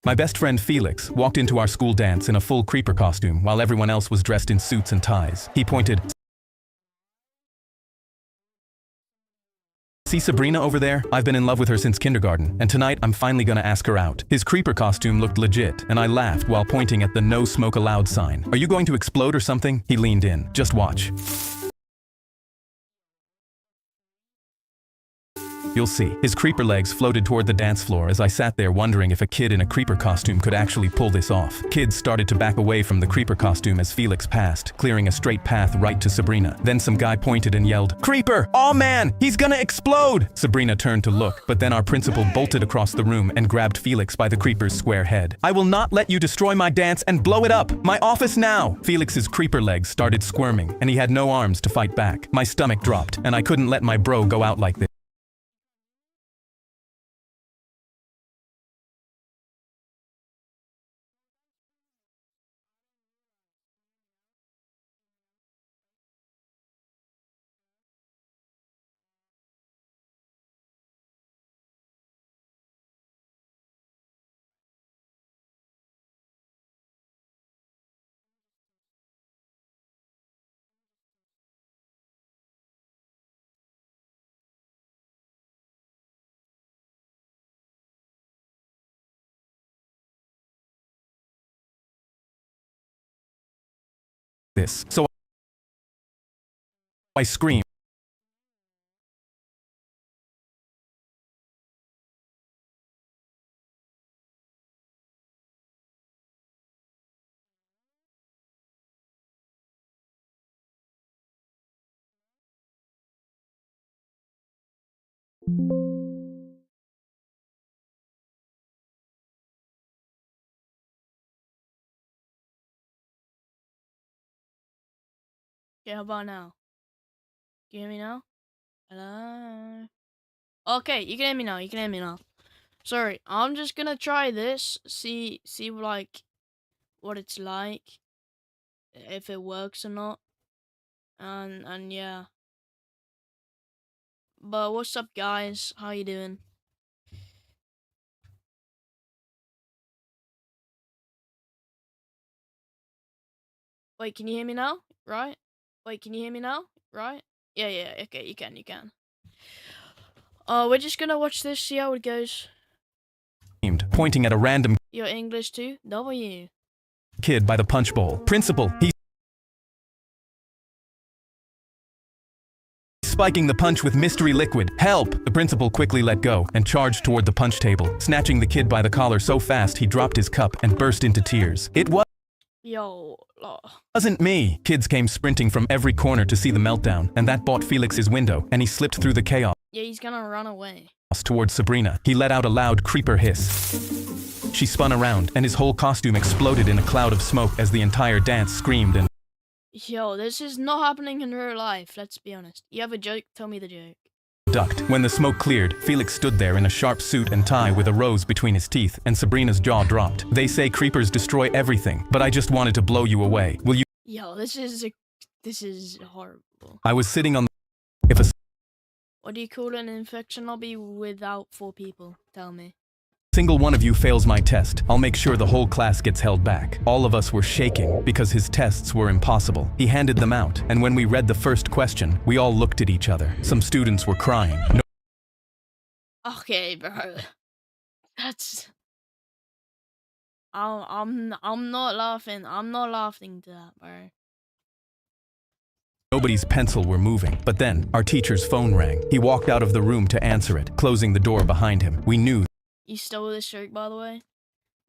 My best friend Felix walked into our school dance in a full creeper costume while everyone else was dressed in suits and ties. He pointed, "See Sabrina over there? I've been in love with her since kindergarten, and tonight I'm finally gonna ask her out." His creeper costume looked legit, and I laughed while pointing at the "No Smoke Allowed" sign. "Are you going to explode or something?" He leaned in. "Just watch. You'll see." His creeper legs floated toward the dance floor as I sat there wondering if a kid in a creeper costume could actually pull this off. Kids started to back away from the creeper costume as Felix passed, clearing a straight path right to Sabrina. Then some guy pointed and yelled, "Creeper! Oh man, he's gonna explode!" Sabrina turned to look, but then our principal bolted across the room and grabbed Felix by the creeper's square head. "I will not let you destroy my dance and blow it up! My office now!" Felix's creeper legs started squirming, and he had no arms to fight back. My stomach dropped, and I couldn't let my bro go out like this. So I screamed. Yeah, how about now? Can you hear me now? Hello? Okay, you can hear me now. You can hear me now. Sorry, I'm just gonna try this. See like what it's like, if it works or not, and yeah. But what's up, guys? How you doing? Wait, can you hear me now? Right? Wait, can you hear me now? Right? Yeah. Okay, you can. We're just gonna watch this, see how it goes. Pointing at a random Your English too? W. kid by the punch bowl. "Principal, he's spiking the punch with mystery liquid. Help!" The principal quickly let go and charged toward the punch table, snatching the kid by the collar so fast he dropped his cup and burst into tears. "It Yo. wasn't me." Kids came sprinting from every corner to see the meltdown, and that bought Felix's window, and he slipped through the chaos Yeah, he's gonna run away. towards Sabrina. He let out a loud creeper hiss. She spun around, and his whole costume exploded in a cloud of smoke as the entire dance screamed and Yo, this is not happening in real life, let's be honest. You have a joke? Tell me the joke. ducked. When the smoke cleared, Felix stood there in a sharp suit and tie with a rose between his teeth, and Sabrina's jaw dropped. "They say creepers destroy everything, but I just wanted to blow you away. Will you?" Yo, this is horrible. I was sitting on the... If a What do you call an infection? I'll be without 4 people. Tell me. single one of you fails my test, I'll make sure the whole class gets held back. All of us were shaking because his tests were impossible. He handed them out, and when we read the first question, we all looked at each other. Some students were crying. Okay, bro. That's... I'm not laughing. I'm not laughing to that, bro. Nobody's pencil were moving. But then, our teacher's phone rang. He walked out of the room to answer it, closing the door behind him. We knew You stole this joke, by the way?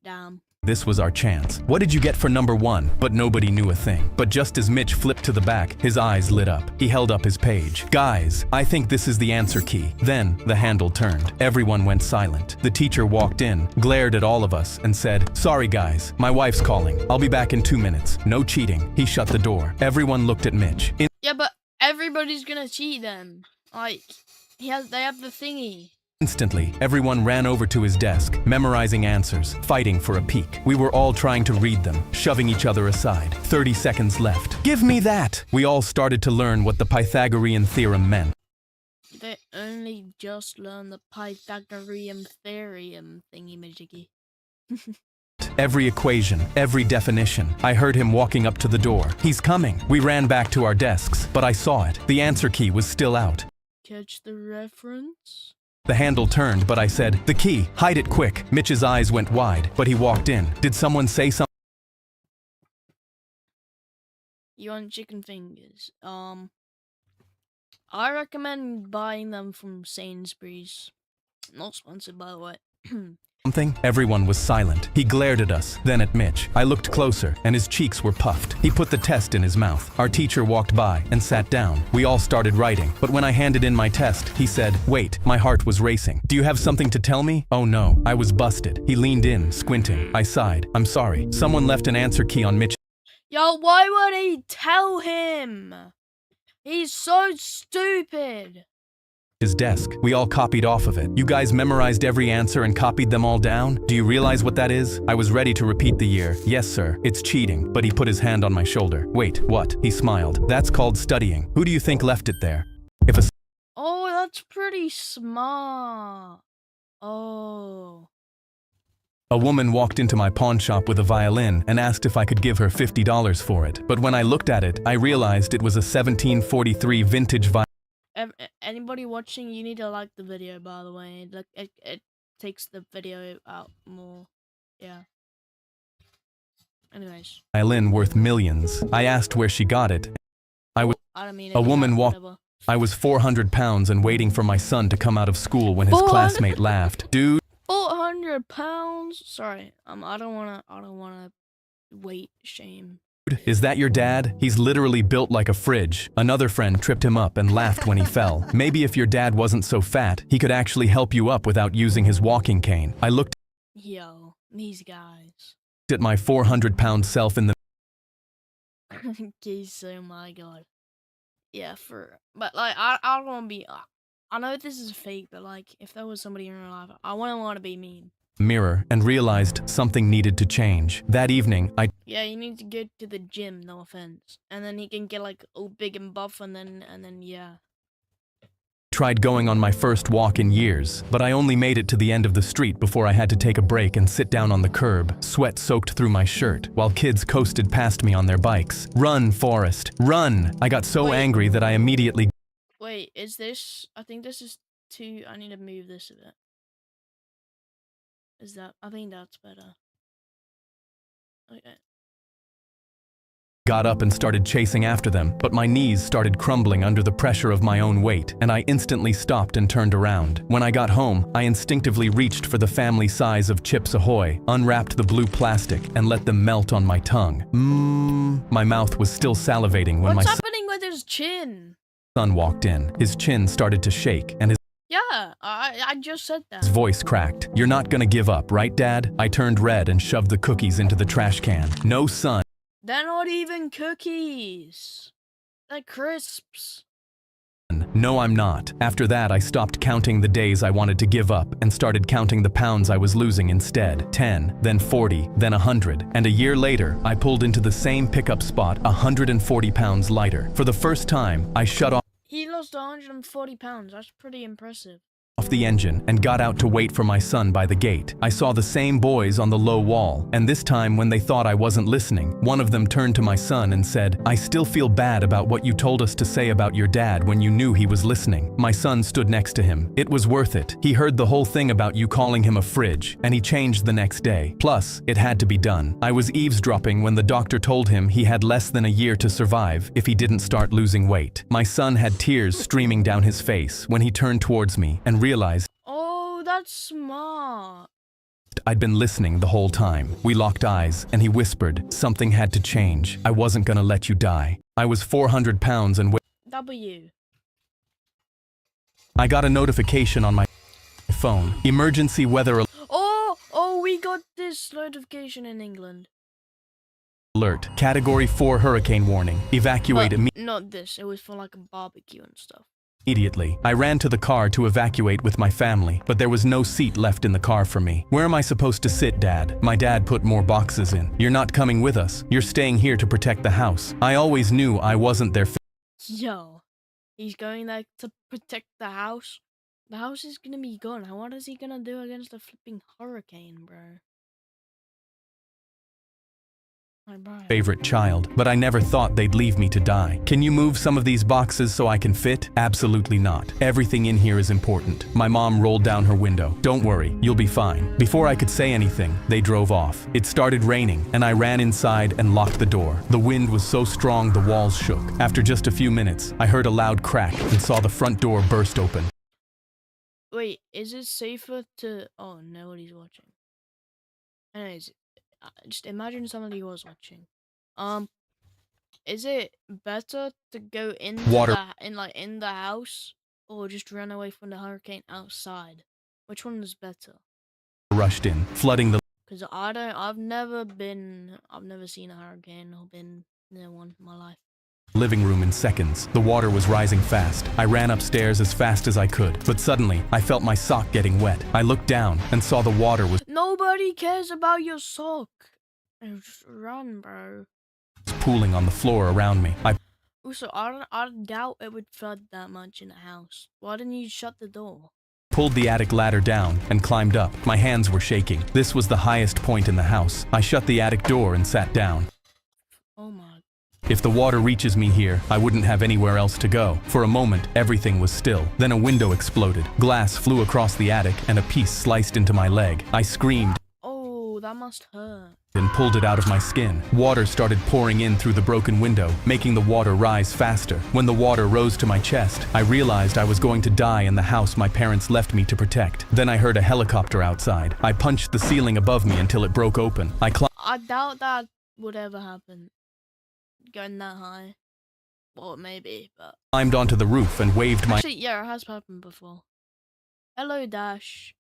Damn. this was our chance. "What did you get for number 1? But nobody knew a thing. But just as Mitch flipped to the back, his eyes lit up. He held up his page. "Guys, I think this is the answer key." Then, the handle turned. Everyone went silent. The teacher walked in, glared at all of us, and said, "Sorry guys, my wife's calling. I'll be back in 2 minutes. No cheating." He shut the door. Everyone looked at Mitch. Yeah, but everybody's gonna cheat then. Like, they have the thingy. Instantly, everyone ran over to his desk, memorizing answers, fighting for a peek. We were all trying to read them, shoving each other aside. 30 seconds left. "Give me that!" We all started to learn what the Pythagorean theorem meant. They only just learned the Pythagorean theorem thingy-majiggy. Every equation, every definition. I heard him walking up to the door. He's coming. We ran back to our desks, but I saw it. The answer key was still out. Catch the reference? The handle turned, but I said, "The key, hide it quick." Mitch's eyes went wide, but he walked in. Did someone say something? You want chicken fingers? I recommend buying them from Sainsbury's. Not sponsored, by the way. Everyone was silent. He glared at us, then at Mitch. I looked closer, and his cheeks were puffed. He put the test in his mouth. Our teacher walked by and sat down. We all started writing, but when I handed in my test, he said, "Wait." My heart was racing. "Do you have something to tell me?" Oh no, I was busted. He leaned in, squinting. I sighed. "I'm sorry. Someone left an answer key on Mitch." Yo, why would he tell him? He's so stupid. His desk. We all copied off of it. You guys memorized every answer and copied them all down? Do you realize what that is? I was ready to repeat the year. "Yes, sir. It's cheating." But he put his hand on my shoulder. "Wait, what?" He smiled. "That's called studying. Who do you think left it there?" If a Oh, that's pretty smart. Oh. A woman walked into my pawn shop with a violin and asked if I could give her $50 for it. But when I looked at it, I realized it was a 1743 vintage violin. Anybody watching, you need to like the video, by the way. Like it takes the video out more. Yeah. Anyways. Violin worth millions. I asked where she got it. I don't mean it. A woman walked. Whatever. I was 400 pounds and waiting for my son to come out of school when his 400? classmate laughed. "Dude." 400 pounds? Sorry. I don't wanna weight shame. "Is that your dad? He's literally built like a fridge." Another friend tripped him up and laughed when he fell. "Maybe if your dad wasn't so fat, he could actually help you up without using his walking cane." I looked Yo, these guys. at my 400-pound self in the Geez, oh my god. Yeah, but like I don't wanna be I know this is fake, but like if there was somebody in real life, I wouldn't wanna be mean. mirror and realized something needed to change. That evening, I Yeah, you need to go to the gym, no offense. And then he can get like all big and buff and then yeah. tried going on my first walk in years, but I only made it to the end of the street before I had to take a break and sit down on the curb, sweat soaked through my shirt, while kids coasted past me on their bikes. "Run, Forrest, run!" I got so Wait. angry that I immediately Wait, is this I think this is too I need to move this a bit. I think that's better. Okay. got up and started chasing after them, but my knees started crumbling under the pressure of my own weight, and I instantly stopped and turned around. When I got home, I instinctively reached for the family size of Chips Ahoy, unwrapped the blue plastic, and let them melt on my tongue. My mouth was still salivating when What's my happening with his chin? son walked in. His chin started to shake, and his Yeah, I just said that. voice cracked. "You're not gonna give up, right, Dad?" I turned red and shoved the cookies into the trash can. "No, son." They're not even cookies. They're crisps. "No, I'm not." After that, I stopped counting the days I wanted to give up and started counting the pounds I was losing instead. 10, then 40, then 100. And a year later, I pulled into the same pickup spot 140 pounds lighter. For the first time, I shut off He lost 140 pounds. That's pretty impressive. the engine and got out to wait for my son by the gate. I saw the same boys on the low wall, and this time when they thought I wasn't listening, one of them turned to my son and said, "I still feel bad about what you told us to say about your dad when you knew he was listening." My son stood next to him. "It was worth it. He heard the whole thing about you calling him a fridge, and he changed the next day. Plus, it had to be done. I was eavesdropping when the doctor told him he had less than a year to survive if he didn't start losing weight." My son had tears streaming down his face when he turned towards me and realized Oh, that's smart. I'd been listening the whole time. We locked eyes, and he whispered, "Something had to change. I wasn't gonna let you die." I was 400 pounds and W. I got a notification on my phone. Emergency weather Oh, we got this notification in England. alert. Category 4 hurricane warning. Evacuate But not this. It was for like a barbecue and stuff. immediately. I ran to the car to evacuate with my family, but there was no seat left in the car for me. "Where am I supposed to sit, Dad?" My dad put more boxes in. "You're not coming with us. You're staying here to protect the house." I always knew I wasn't their Yo, he's going there to protect the house. The house is gonna be gone. What is he gonna do against a flipping hurricane, bro? My Brian. favorite child, but I never thought they'd leave me to die. Can you move some of these boxes so I can fit? Absolutely not. Everything in here is important. My mom rolled down her window. Don't worry, you'll be fine. Before I could say anything, they drove off. It started raining, and I ran inside and locked the door. The wind was so strong the walls shook. After just a few minutes, I heard a loud crack and saw the front door burst open. Wait, is it safer to... Oh, nobody's watching. Anyways, just imagine somebody was watching. Is it better to go in in the house or just run away from the hurricane outside? Which one is better? Rushed in, flooding the Because I've never seen a hurricane or been near one in my life. living room in seconds. The water was rising fast. I ran upstairs as fast as I could, but suddenly I felt my sock getting wet. I looked down and saw the water was Nobody cares about your sock. Just run, bro. pooling on the floor around me. I Also, I doubt it would flood that much in a house. Why didn't you shut the door? pulled the attic ladder down and climbed up. My hands were shaking. This was the highest point in the house. I shut the attic door and sat down. Oh my. If the water reaches me here, I wouldn't have anywhere else to go. For a moment, everything was still. Then a window exploded. Glass flew across the attic and a piece sliced into my leg. I screamed Oh, that must hurt. and pulled it out of my skin. Water started pouring in through the broken window, making the water rise faster. When the water rose to my chest, I realized I was going to die in the house my parents left me to protect. Then I heard a helicopter outside. I punched the ceiling above me until it broke open. I doubt that would ever happen. Going that high. Well, maybe, but... climbed onto the roof and waved my Actually, yeah, it has happened before. Hello, Dash.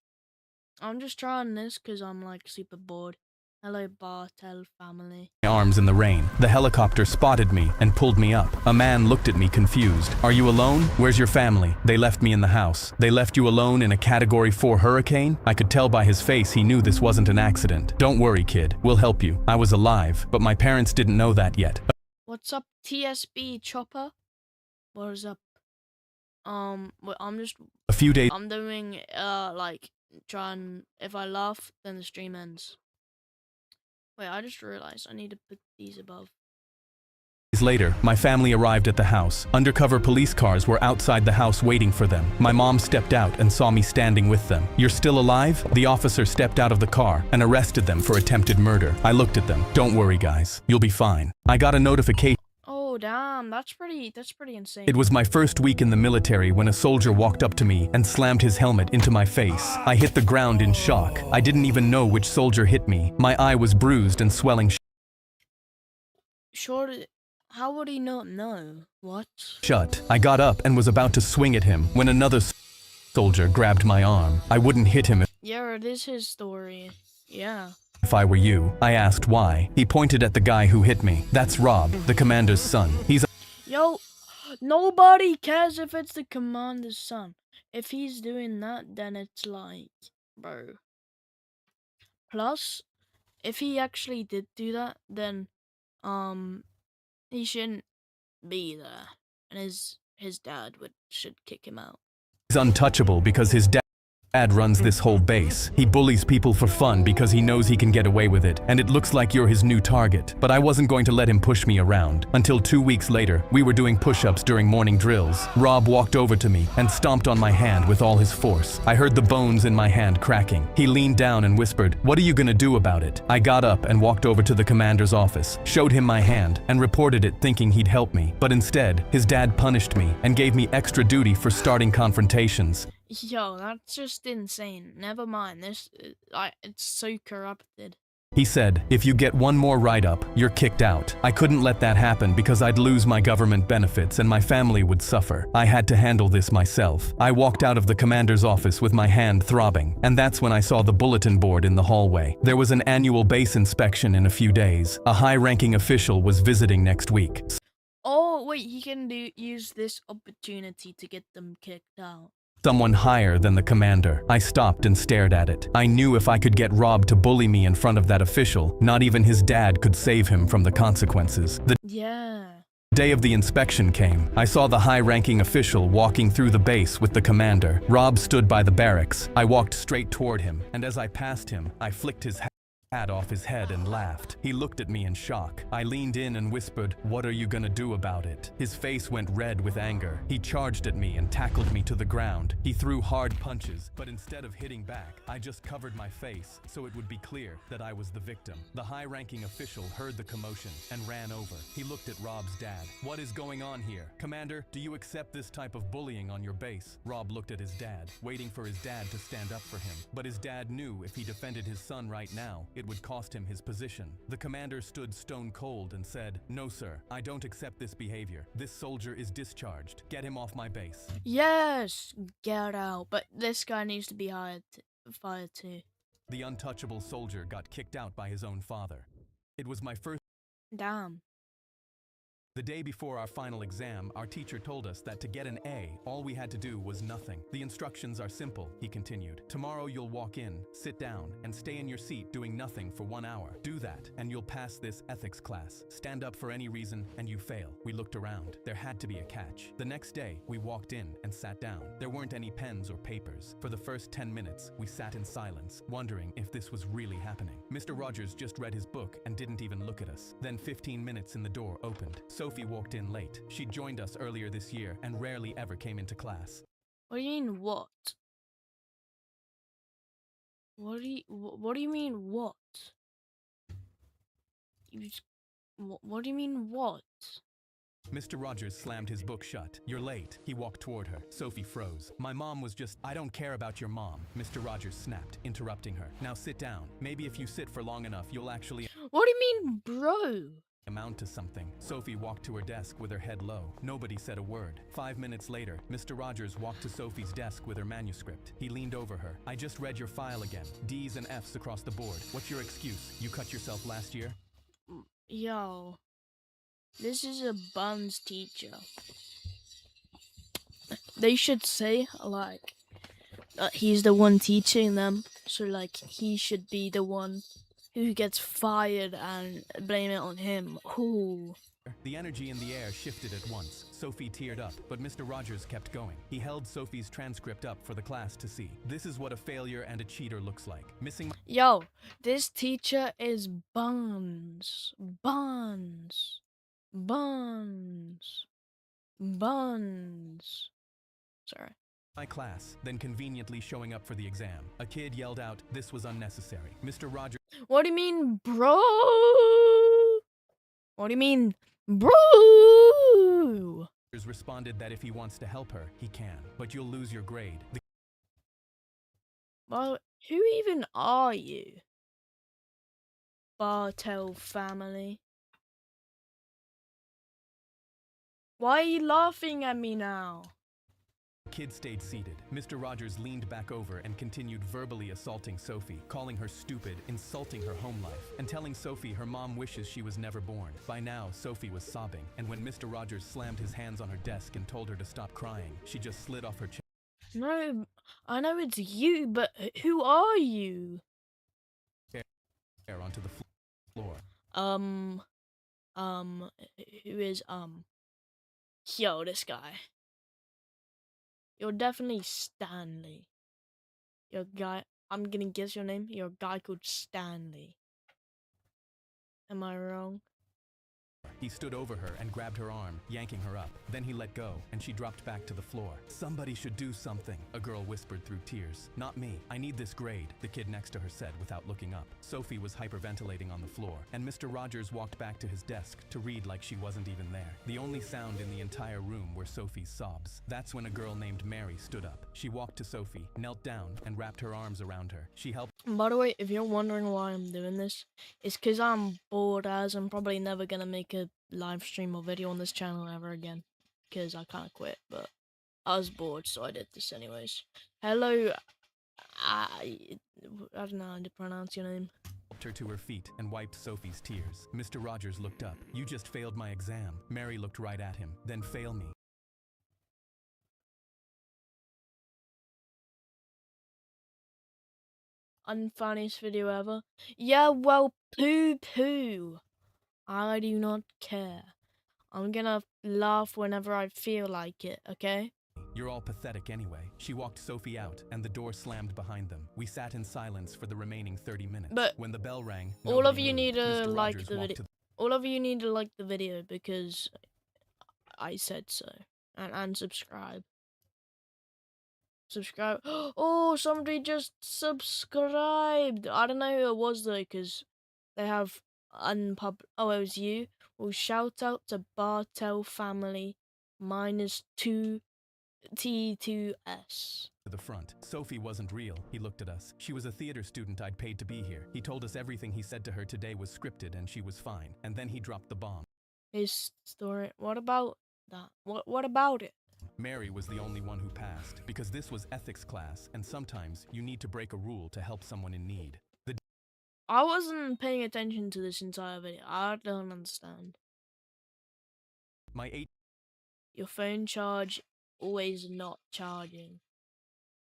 I'm just trying this because I'm, like, super bored. Hello, Bartel family. arms in the rain. The helicopter spotted me and pulled me up. A man looked at me confused. Are you alone? Where's your family? They left me in the house. They left you alone in a Category 4 hurricane? I could tell by his face he knew this wasn't an accident. Don't worry, kid. We'll help you. I was alive, but my parents didn't know that yet. What's up, TSB Chopper? What is up? Well, I'm doing, like, trying, if I laugh, then the stream ends. Wait, I just realized I need to put these above. Days later, my family arrived at the house. Undercover police cars were outside the house waiting for them. My mom stepped out and saw me standing with them. You're still alive? The officer stepped out of the car and arrested them for attempted murder. I looked at them. Don't worry, guys. You'll be fine. I got a notification. Oh, damn. That's pretty insane. It was my first week in the military when a soldier walked up to me and slammed his helmet into my face. I hit the ground in shock. I didn't even know which soldier hit me. My eye was bruised and swelling How would he not know? What? shut. I got up and was about to swing at him when another soldier grabbed my arm. I wouldn't hit him Yeah, it is his story. Yeah. if I were you. I asked why. He pointed at the guy who hit me. That's Rob, the commander's son. He's Yo, nobody cares if it's the commander's son. If he's doing that, then it's like, bro. Plus, if he actually did do that, then, he shouldn't be there. And his dad should kick him out. untouchable because his dad runs this whole base. He bullies people for fun because he knows he can get away with it, and it looks like you're his new target. But I wasn't going to let him push me around. Until 2 weeks later, we were doing push-ups during morning drills. Rob walked over to me and stomped on my hand with all his force. I heard the bones in my hand cracking. He leaned down and whispered, "What are you gonna do about it?" I got up and walked over to the commander's office, showed him my hand, and reported it thinking he'd help me. But instead, his dad punished me and gave me extra duty for starting confrontations. Yo, that's just insane. Never mind. This, it's so corrupted. He said, "If you get one more write-up, you're kicked out." I couldn't let that happen because I'd lose my government benefits and my family would suffer. I had to handle this myself. I walked out of the commander's office with my hand throbbing, and that's when I saw the bulletin board in the hallway. There was an annual base inspection in a few days. A high-ranking official was visiting next week. Oh, wait, he can use this opportunity to get them kicked out. Someone higher than the commander. I stopped and stared at it. I knew if I could get Rob to bully me in front of that official, not even his dad could save him from the consequences. The day of the inspection came. I saw the high-ranking official walking through the base with the commander. Rob stood by the barracks. I walked straight toward him, and as I passed him, I flicked his hat. hat off his head and laughed. He looked at me in shock. I leaned in and whispered, "What are you gonna do about it?" His face went red with anger. He charged at me and tackled me to the ground. He threw hard punches, but instead of hitting back, I just covered my face so it would be clear that I was the victim. The high-ranking official heard the commotion and ran over. He looked at Rob's dad. "What is going on here? Commander, do you accept this type of bullying on your base?" Rob looked at his dad, waiting for his dad to stand up for him. But his dad knew if he defended his son right now, it would cost him his position. The commander stood stone cold and said, "No, sir, I don't accept this behavior. This soldier is discharged. Get him off my base." Yes, get out. But this guy needs to be fired too. The untouchable soldier got kicked out by his own father. It was my first. Damn. The day before our final exam, our teacher told us that to get an A, all we had to do was nothing. "The instructions are simple," he continued. "Tomorrow you'll walk in, sit down, and stay in your seat doing nothing for 1 hour. Do that, and you'll pass this ethics class. Stand up for any reason, and you fail." We looked around. There had to be a catch. The next day, we walked in and sat down. There weren't any pens or papers. For the first 10 minutes, we sat in silence, wondering if this was really happening. Mr. Rogers just read his book and didn't even look at us. Then 15 minutes and the door opened. Sophie walked in late. She joined us earlier this year and rarely ever came into class. What do you mean what? What do you mean what? What do you mean what? Mr. Rogers slammed his book shut. "You're late." He walked toward her. Sophie froze. "My mom was just—" "I don't care about your mom," Mr. Rogers snapped, interrupting her. "Now sit down. Maybe if you sit for long enough, you'll actually— What do you mean, bro? amount to something." Sophie walked to her desk with her head low. Nobody said a word. 5 minutes later, Mr. Rogers walked to Sophie's desk with her manuscript. He leaned over her. "I just read your file again. D's and F's across the board. What's your excuse? You cut yourself last year?" Yo, this is a buns teacher. They should say, like, he's the one teaching them, so, like, he should be the one who gets fired and blame it on him. Ooh. The energy in the air shifted at once. Sophie teared up, but Mr. Rogers kept going. He held Sophie's transcript up for the class to see. "This is what a failure and a cheater looks like. Missing my— Yo, this teacher is buns. Buns. Buns. Buns. Sorry. my class, then conveniently showing up for the exam." A kid yelled out, "This was unnecessary." Mr. Rogers What do you mean, bro? What do you mean, bro? responded that if he wants to help her, he can. "But you'll lose your grade." Well, who even are you? Bartel family. Why are you laughing at me now? The kid stayed seated. Mr. Rogers leaned back over and continued verbally assaulting Sophie, calling her stupid, insulting her home life, and telling Sophie her mom wishes she was never born. By now, Sophie was sobbing, and when Mr. Rogers slammed his hands on her desk and told her to stop crying, she just slid off her chair. No, I know it's you, but who are you? Onto the floor. Who is, yo, this guy. You're definitely Stanley. You're a guy, I'm gonna guess your name. You're a guy called Stanley. Am I wrong? He stood over her and grabbed her arm, yanking her up. Then he let go, and she dropped back to the floor. "Somebody should do something," a girl whispered through tears. "Not me. I need this grade," the kid next to her said without looking up. Sophie was hyperventilating on the floor, and Mr. Rogers walked back to his desk to read like she wasn't even there. The only sound in the entire room were Sophie's sobs. That's when a girl named Mary stood up. She walked to Sophie, knelt down, and wrapped her arms around her. She helped. By the way, if you're wondering why I'm doing this, it's because I'm bored, as I'm probably never gonna make a live stream or video on this channel ever again, because I kind of quit, but I was bored, so I did this anyways. Hello, I don't know how to pronounce your name. Helped her to her feet and wiped Sophie's tears. Mr. Rogers looked up. "You just failed my exam." Mary looked right at him. "Then fail me." Unfunniest video ever. Yeah, well, poo. I do not care. I'm gonna laugh whenever I feel like it, okay? You're all pathetic anyway. She walked Sophie out, and the door slammed behind them. We sat in silence for the remaining 30 minutes. But when the bell rang, all of nobody you moved. need to Mr. like Rogers the walked video. to All of you need to like the video because I said so. And subscribe. Subscribe. Oh, somebody just subscribed. I don't know who it was though, because they have Oh, it was you. Well, shout out to Bartel family -2 T2S. the front. Sophie wasn't real. He looked at us. She was a theater student I'd paid to be here. He told us everything he said to her today was scripted and she was fine. And then he dropped the bomb. His story. What about that? What about it? Mary was the only one who passed, because this was ethics class, and sometimes you need to break a rule to help someone in need. I wasn't paying attention to this entire video. I don't understand. My 8 Your phone charge always not charging.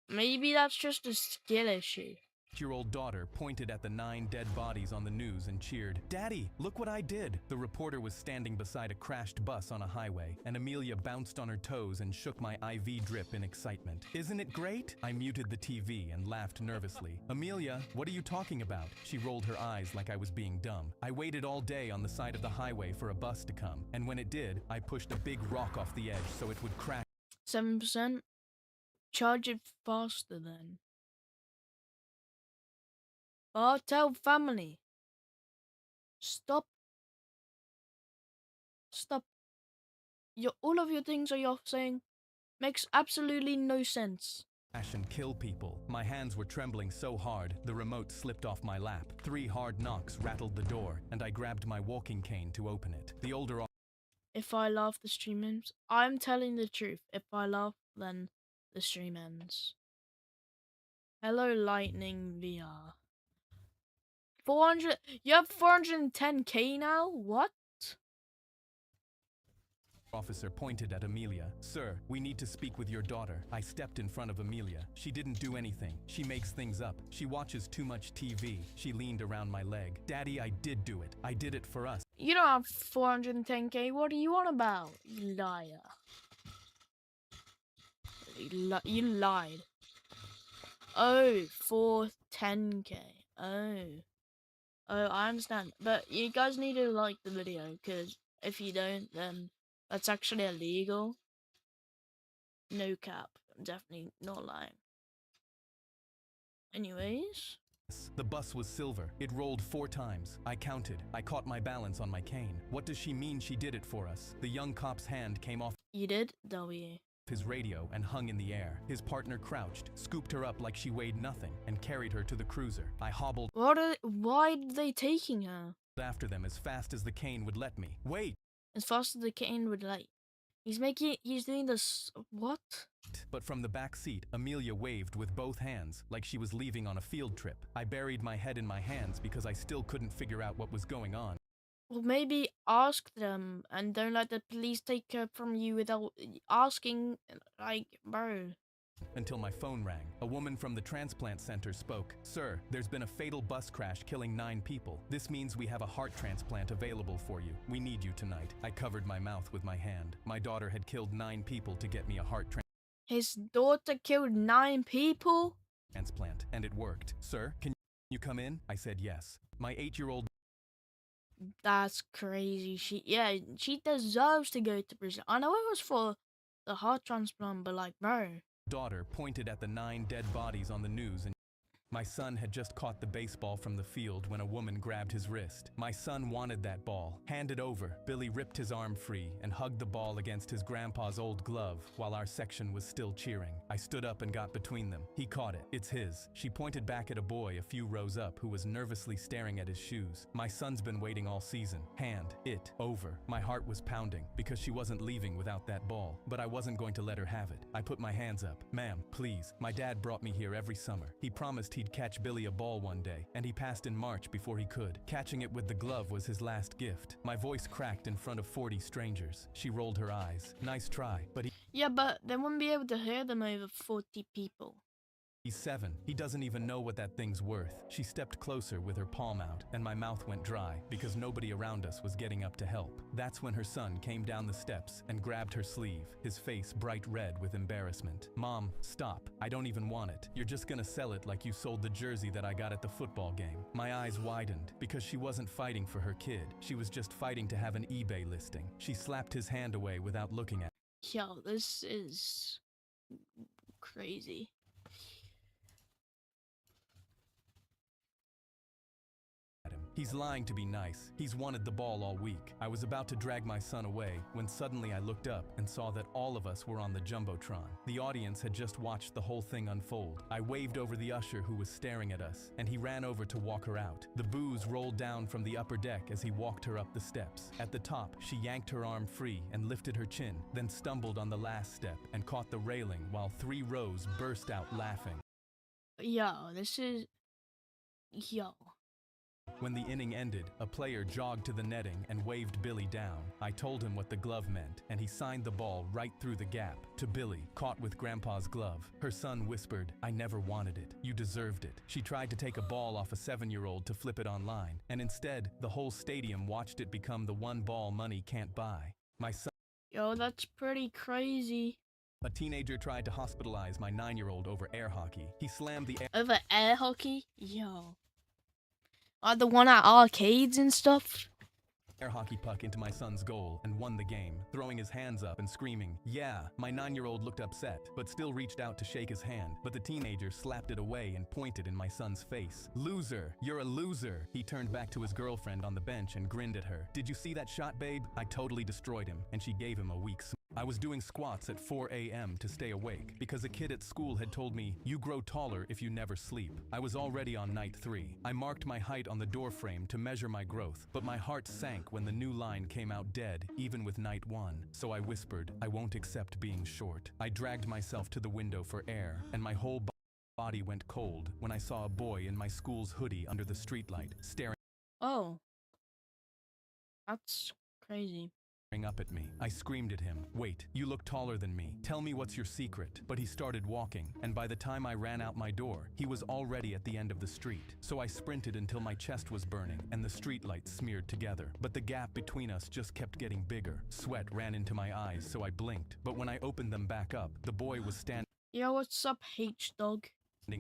Maybe that's just a skill issue. year-old daughter pointed at the 9 dead bodies on the news and cheered, "Daddy, look what I did!" The reporter was standing beside a crashed bus on a highway, and Amelia bounced on her toes and shook my IV drip in excitement. "Isn't it great?" I muted the TV and laughed nervously. "Amelia, what are you talking about?" She rolled her eyes like I was being dumb. "I waited all day on the side of the highway for a bus to come, and when it did, I pushed a big rock off the edge so it would crash." 7%? Charge it faster then. Bartel family. Stop. Stop. All of your things are you're saying makes absolutely no sense. And kill people. My hands were trembling so hard, the remote slipped off my lap. 3 hard knocks rattled the door, and I grabbed my walking cane to open it. The older If I laugh, the stream ends. I'm telling the truth. If I laugh, then the stream ends. Hello, Lightning VR. 400. You have 410k now? What? officer pointed at Amelia. "Sir, we need to speak with your daughter." I stepped in front of Amelia. "She didn't do anything. She makes things up. She watches too much TV." She leaned around my leg. "Daddy, I did do it. I did it for us." You don't have 410k. What are you on about? You liar. You lied. Oh, 410k. Oh, I understand. But you guys need to like the video, because if you don't, then that's actually illegal. No cap. I'm definitely not lying. Anyways. The bus was silver. It rolled 4 times. I counted. I caught my balance on my cane. "What does she mean she did it for us?" The young cop's hand came off You did? W. his radio and hung in the air. His partner crouched, scooped her up like she weighed nothing, and carried her to the cruiser. I hobbled Why are they taking her? after them as fast as the cane would let me. "Wait!" As fast as the cane would like. He's doing this, what? But from the back seat, Amelia waved with both hands, like she was leaving on a field trip. I buried my head in my hands because I still couldn't figure out what was going on. Well, maybe ask them and don't let the police take her from you without asking, like, bro. Until my phone rang. A woman from the transplant center spoke. "Sir, there's been a fatal bus crash killing 9 people. This means we have a heart transplant available for you. We need you tonight." I covered my mouth with my hand. My daughter had killed 9 people to get me a heart His daughter killed 9 people? transplant, and it worked. "Sir, can you come in?" I said yes. My 8-year-old That's crazy. She deserves to go to prison. I know it was for the heart transplant, but like, bro. daughter pointed at the 9 dead bodies on the news and my son had just caught the baseball from the field when a woman grabbed his wrist. My son wanted that ball. "Hand it over." Billy ripped his arm free and hugged the ball against his grandpa's old glove while our section was still cheering. I stood up and got between them. He caught it. "It's his." She pointed back at a boy a few rows up who was nervously staring at his shoes. "My son's been waiting all season. Hand it over." My heart was pounding because she wasn't leaving without that ball, but I wasn't going to let her have it. I put my hands up. "Ma'am, please. My dad brought me here every summer. He promised he'd catch Billy a ball one day, and he passed in March before he could. Catching it with the glove was his last gift." My voice cracked in front of 40 strangers. She rolled her eyes. "Nice try, but Yeah, but they wouldn't be able to hear them over 40 people. He's 7. He doesn't even know what that thing's worth. She stepped closer with her palm out, and my mouth went dry because nobody around us was getting up to help. That's when her son came down the steps and grabbed her sleeve, his face bright red with embarrassment. Mom, stop. I don't even want it. You're just gonna sell it like you sold the jersey that I got at the football game. My eyes widened because she wasn't fighting for her kid. She was just fighting to have an eBay listing. She slapped his hand away without looking at Yo, this is crazy. him. He's lying to be nice. He's wanted the ball all week. I was about to drag my son away when suddenly I looked up and saw that all of us were on the Jumbotron. The audience had just watched the whole thing unfold. I waved over the usher who was staring at us, and he ran over to walk her out. The booze rolled down from the upper deck as he walked her up the steps. At the top, she yanked her arm free and lifted her chin, then stumbled on the last step and caught the railing while 3 rows burst out laughing. Yo, this is... Yo. When the inning ended, a player jogged to the netting and waved Billy down. I told him what the glove meant, and he signed the ball right through the gap. To Billy, caught with Grandpa's glove. Her son whispered, "I never wanted it. You deserved it." She tried to take a ball off a 7-year-old to flip it online, and instead, the whole stadium watched it become the one ball money can't buy. My son, Yo, that's pretty crazy. a teenager, tried to hospitalize my 9-year-old over air hockey. He slammed the Over air hockey? Yo. Like the one at arcades and stuff? air hockey puck into my son's goal and won the game, throwing his hands up and screaming, "Yeah!" My 9-year-old looked upset, but still reached out to shake his hand, but the teenager slapped it away and pointed in my son's face. "Loser! You're a loser!" He turned back to his girlfriend on the bench and grinned at her. "Did you see that shot, babe? I totally destroyed him," and she gave him a weak smile. I was doing squats at 4 a.m. to stay awake because a kid at school had told me, "You grow taller if you never sleep." I was already on night 3. I marked my height on the door frame to measure my growth, but my heart sank when the new line came out dead, even with night 1. So I whispered, "I won't accept being short." I dragged myself to the window for air, and my whole body went cold when I saw a boy in my school's hoodie under the streetlight, staring Oh. That's crazy. up at me. I screamed at him, "Wait, you look taller than me. Tell me what's your secret." But he started walking, and by the time I ran out my door, he was already at the end of the street. So I sprinted until my chest was burning and the streetlights smeared together. But the gap between us just kept getting bigger. Sweat ran into my eyes, so I blinked. But when I opened them back up, the boy was standing Yo, what's up, H-Dog?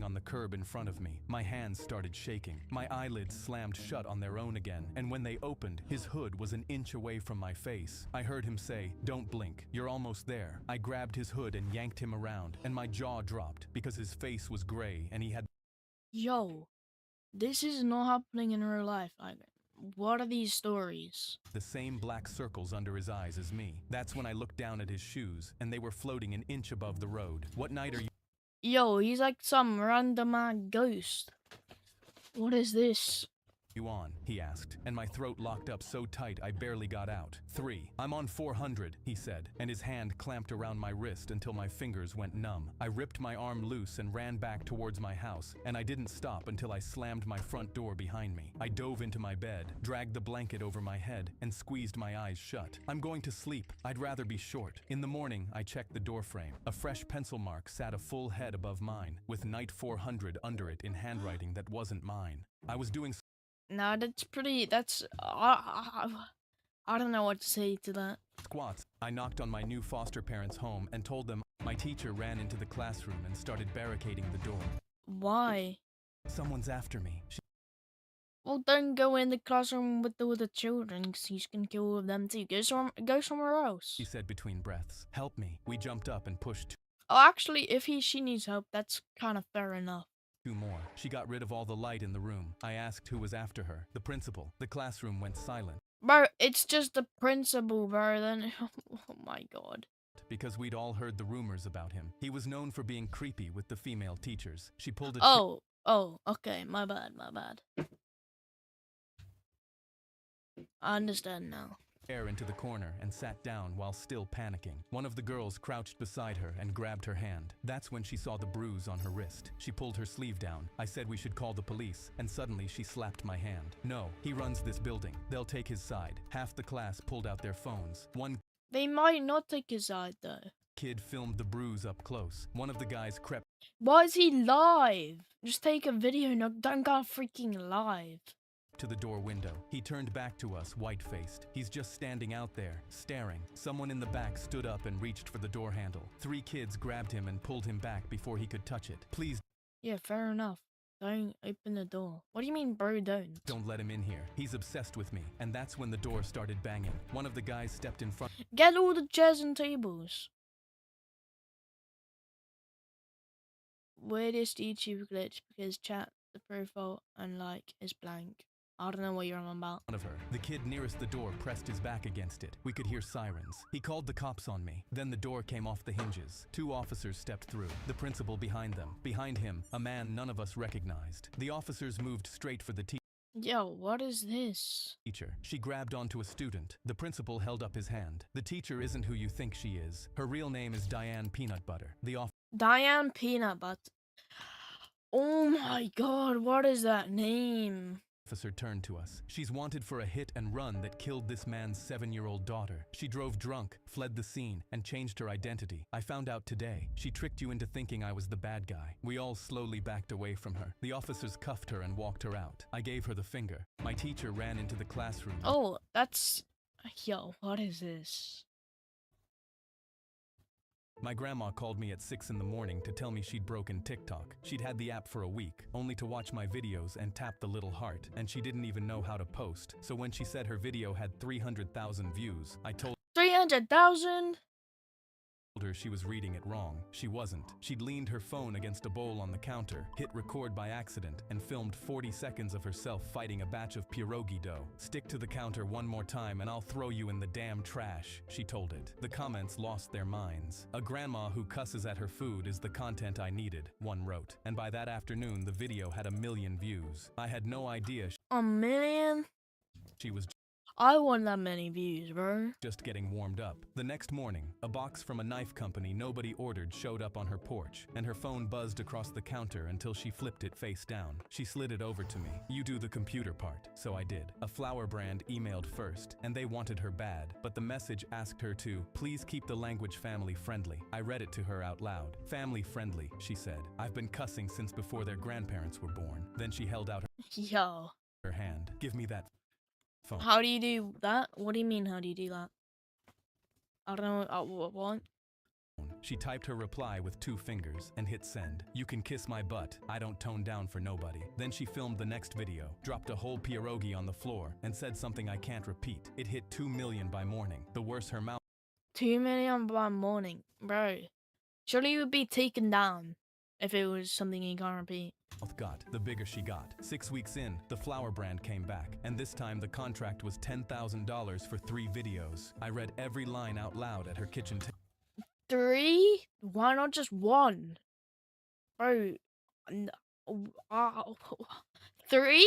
on the curb in front of me. My hands started shaking. My eyelids slammed shut on their own again, and when they opened, his hood was an inch away from my face. I heard him say, "Don't blink, you're almost there." I grabbed his hood and yanked him around, and my jaw dropped because his face was gray and he had Yo, this is not happening in real life. Like, what are these stories? the same black circles under his eyes as me. That's when I looked down at his shoes, and they were floating an inch above the road. "What night are Yo, he's like some random ghost. What is this? you on?" he asked, and my throat locked up so tight I barely got out. 3. "I'm on 400, he said, and his hand clamped around my wrist until my fingers went numb. I ripped my arm loose and ran back towards my house, and I didn't stop until I slammed my front door behind me. I dove into my bed, dragged the blanket over my head, and squeezed my eyes shut. I'm going to sleep. I'd rather be short. In the morning, I checked the door frame. A fresh pencil mark sat a full head above mine, with night 400 under it in handwriting that wasn't mine. I was doing Nah, that's pretty. That's. I don't know what to say to that. squats. I knocked on my new foster parents' home and told them. My teacher ran into the classroom and started barricading the door. Why? "Someone's after me," she Well, don't go in the classroom with all the children, because he's gonna kill all of them too. Go somewhere else. said between breaths. "Help me." We jumped up and pushed Oh, actually, if she needs help, that's kind of fair enough. 2 more. She got rid of all the light in the room. I asked who was after her. The principal. The classroom went silent Bro, it's just the principal, bro. Then, oh my god. because we'd all heard the rumors about him. He was known for being creepy with the female teachers. She pulled a Oh, okay. My bad. I understand now. chair into the corner and sat down while still panicking. One of the girls crouched beside her and grabbed her hand. That's when she saw the bruise on her wrist. She pulled her sleeve down. I said we should call the police, and suddenly she slapped my hand. "No, he runs this building. They'll take his side." Half the class pulled out their phones. One They might not take his side though. kid filmed the bruise up close. One of the guys crept Why is he live? Just take a video, no, don't go freaking live. to the door window. He turned back to us, white-faced. He's just standing out there, staring. Someone in the back stood up and reached for the door handle. 3 kids grabbed him and pulled him back before he could touch it. Please Yeah, fair enough. Don't open the door. What do you mean, bro, don't? don't let him in here. He's obsessed with me. And that's when the door started banging. One of the guys stepped in front Get all the chairs and tables. Weirdest YouTube glitch because chat, the profile, and like is blank. I don't know what you're on about. of her. The kid nearest the door pressed his back against it. We could hear sirens. He called the cops on me. Then the door came off the hinges. 2 officers stepped through. The principal behind them. Behind him, a man none of us recognized. The officers moved straight for the Yo, what is this? teacher. She grabbed onto a student. The principal held up his hand. The teacher isn't who you think she is. Her real name is Diane Peanut Butter. The Diane Peanut Butter. Oh my god, what is that name? officer turned to us. She's wanted for a hit and run that killed this man's 7-year-old daughter. She drove drunk, fled the scene, and changed her identity. I found out today. She tricked you into thinking I was the bad guy. We all slowly backed away from her. The officers cuffed her and walked her out. I gave her the finger. My teacher ran into the classroom. Oh, that's... Yo, what is this? My grandma called me at 6 in the morning to tell me she'd broken TikTok. She'd had the app for a week, only to watch my videos and tap the little heart, and she didn't even know how to post. So when she said her video had 300,000 views, I told 300,000? her she was reading it wrong. She wasn't. She'd leaned her phone against a bowl on the counter, hit record by accident, and filmed 40 seconds of herself fighting a batch of pierogi dough. Stick to the counter one more time and I'll throw you in the damn trash, she told it. The comments lost their minds. A grandma who cusses at her food is the content I needed, one wrote. And by that afternoon, the video had 1 million views. I had no idea 1 million? she was I want that many views, bro. just getting warmed up. The next morning, a box from a knife company nobody ordered showed up on her porch, and her phone buzzed across the counter until she flipped it face down. She slid it over to me. You do the computer part, so I did. A flower brand emailed first, and they wanted her bad, but the message asked her to, please keep the language family friendly. I read it to her out loud. Family friendly, she said. I've been cussing since before their grandparents were born. Then she held out Yo. her hand. Give me that phone. How do you do that? What do you mean, how do you do that? I don't know, what? She typed her reply with 2 fingers and hit send. You can kiss my butt. I don't tone down for nobody. Then she filmed the next video, dropped a whole pierogi on the floor, and said something I can't repeat. It hit 2 million by morning. The worse her mouth 2 million by morning. Bro, surely you would be taken down if it was something you can't repeat. got, the bigger she got. 6 weeks in, the flower brand came back, and this time the contract was $10,000 for 3 videos. I read every line out loud at her kitchen table. 3? Why not just 1? Bro, 3?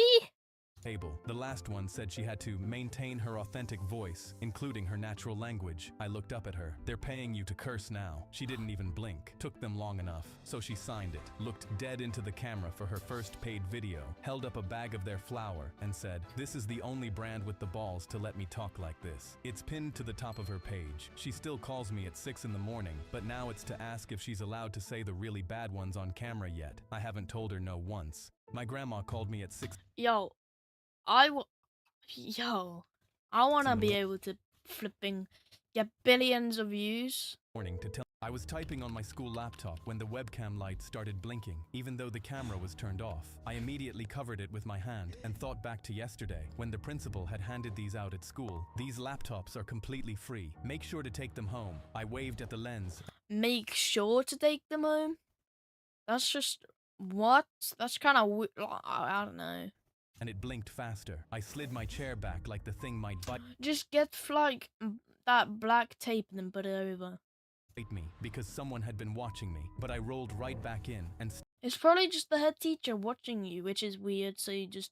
The last one said she had to maintain her authentic voice, including her natural language. I looked up at her. They're paying you to curse now. She didn't even blink. Took them long enough. So she signed it, looked dead into the camera for her first paid video, held up a bag of their flour, and said, this is the only brand with the balls to let me talk like this. It's pinned to the top of her page. She still calls me at 6 in the morning, but now it's to ask if she's allowed to say the really bad ones on camera yet. I haven't told her no once. My grandma called me at 6. Yo, I want to be able to flipping get billions of views. Morning to tell I was typing on my school laptop when the webcam light started blinking, even though the camera was turned off. I immediately covered it with my hand and thought back to yesterday when the principal had handed these out at school. These laptops are completely free. Make sure to take them home. I waved at the lens. Make sure to take them home? That's just... what? That's kind of... I don't know. And it blinked faster. I slid my chair back like the thing might bite Just get, like, that black tape and then put it over. me because someone had been watching me, but I rolled right back in and It's probably just the head teacher watching you, which is weird, so you just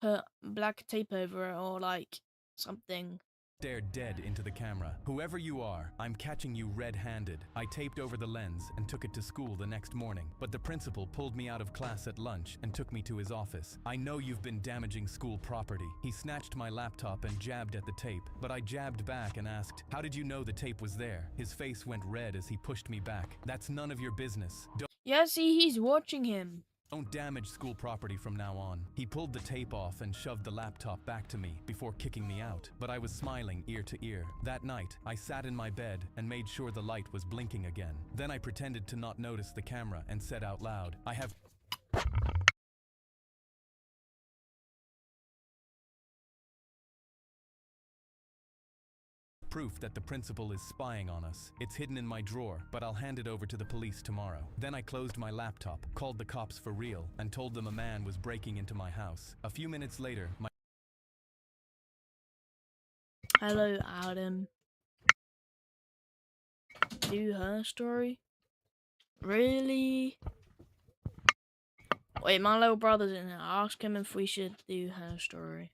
put black tape over it or, like, something. stared dead into the camera. "Whoever you are, I'm catching you red-handed." I taped over the lens and took it to school the next morning, but the principal pulled me out of class at lunch and took me to his office. "I know you've been damaging school property." He snatched my laptop and jabbed at the tape, but I jabbed back and asked, "How did you know the tape was there?" His face went red as he pushed me back. "That's none of your business. Yeah, see, he's watching him. Don't damage school property from now on." He pulled the tape off and shoved the laptop back to me before kicking me out, but I was smiling ear to ear. That night, I sat in my bed and made sure the light was blinking again. Then I pretended to not notice the camera and said out loud, "I have proof that the principal is spying on us. It's hidden in my drawer, but I'll hand it over to the police tomorrow." Then I closed my laptop, called the cops for real, and told them a man was breaking into my house. A few minutes later, my Hello, Adam. Do her story? Really? Wait, my little brother's in here. I'll ask him if we should do her story.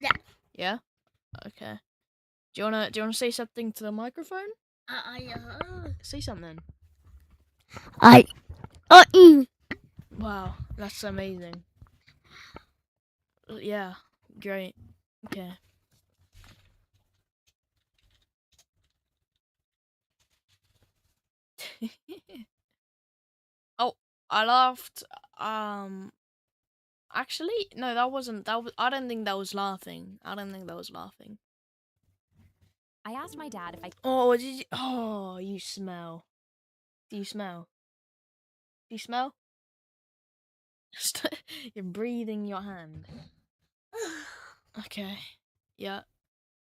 Yeah. Yeah? Okay. Do you wanna say something to the microphone? Say something. Wow, that's amazing. Yeah, great. Okay. Oh, I laughed. Actually, no, that wasn't. I don't think that was laughing. I don't think that was laughing. I asked my dad if I Oh, what did you? Oh, you smell. Do you smell? Do you smell? You're breathing your hand. Okay. Yeah.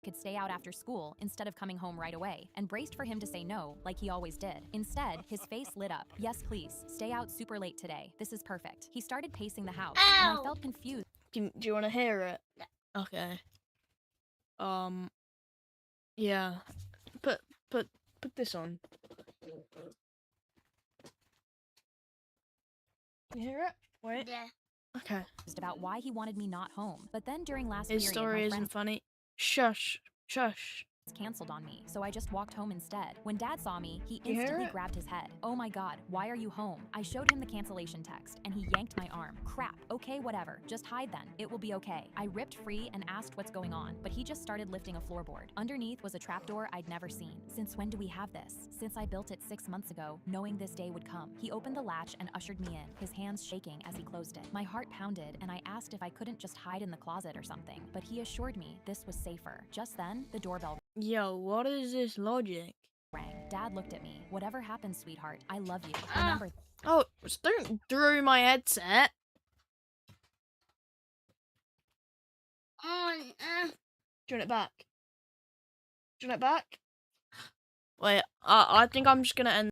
could stay out after school instead of coming home right away, and braced for him to say no, like he always did. Instead, his face lit up. "Yes, please. Stay out super late today. This is perfect." He started pacing the house, and I felt confused. Do you want to hear it? Okay. Yeah. Put this on. You hear it? Wait. Yeah. Okay. About why he wanted me not home. But then during last His period, story my isn't friends funny. Shush. Shush. canceled on me, so I just walked home instead. When Dad saw me, he You hear instantly it? grabbed his head. "Oh my God, why are you home?" I showed him the cancellation text, and he yanked my arm. "Crap, okay, whatever. Just hide then. It will be okay." I ripped free and asked what's going on, but he just started lifting a floorboard. Underneath was a trapdoor I'd never seen. "Since when do we have this?" "Since I built it 6 months ago, knowing this day would come." He opened the latch and ushered me in, his hands shaking as he closed it. My heart pounded, and I asked if I couldn't just hide in the closet or something, but he assured me this was safer. Just then, the doorbell Yo, what is this logic? rang. Dad looked at me. "Whatever happened, sweetheart, I love you. Remember..." Oh, don't throw my headset. Do you want it back? Do you want it back? Wait, I think I'm just gonna end